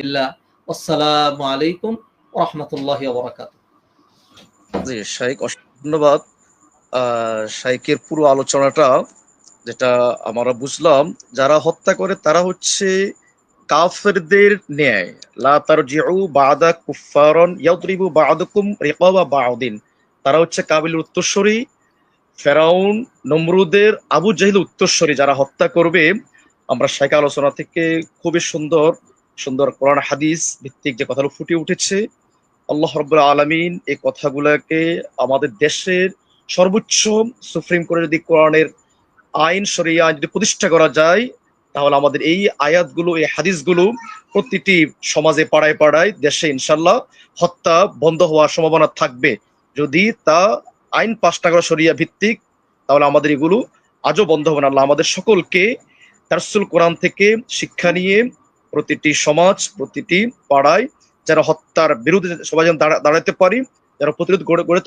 আসসালামু আলাইকুম ওয়া রাহমাতুল্লাহি ওয়া বারাকাতুহু। জি, শাইখ অসংখ্য ধন্যবাদ। শাইখের পুরো আলোচনাটা যেটা আমরা বুঝলাম, যারা হত্যা করে তারা হচ্ছে কাফেরদের ন্যায়। লা তারজিউ বা'দা কুফফারান ইয়াদরিবু বা'দুকুম রিকাবা বা'দিন। তারা হচ্ছে কাবিলের উত্তরসূরি, ফেরাউন, নমরুদের, আবু জাহিল উত্তরসূরি যারা হত্যা করবে। আমরা শাইখ আলোচনা থেকে খুবই সুন্দর সুন্দর কোরআন হাদিস ভিত্তিক যে কথাগুলো ফুটে উঠেছে, আল্লাহ রাব্বুল আলামিন এই কথাগুলোকে আমাদের দেশের সর্বোচ্চ সুপ্রিম কোর্টে যদি কোরআনের আইন শরিয়া আইন যদি প্রতিষ্ঠা করা যায়, তাহলে আমাদের এই আয়াতগুলো এই হাদিসগুলো প্রতিটি সমাজে পাড়ায় পাড়ায় দেশে ইনশাল্লাহ হত্যা বন্ধ হওয়ার সম্ভাবনা থাকবে। যদি তা আইন পাশ না করা শরিয়া ভিত্তিক, তাহলে আমাদের এগুলো আজও বন্ধ হবে না। আল্লাহ আমাদের সকলকে তারসুল কোরআন থেকে শিক্ষা নিয়ে প্রতিটি সমাজ প্রতিটি পাড়ায় যারা হত্যার বিরুদ্ধে সবাই যেন দাঁড়াতে পারি, যারা প্রতিরোধ গড়ে গড়ে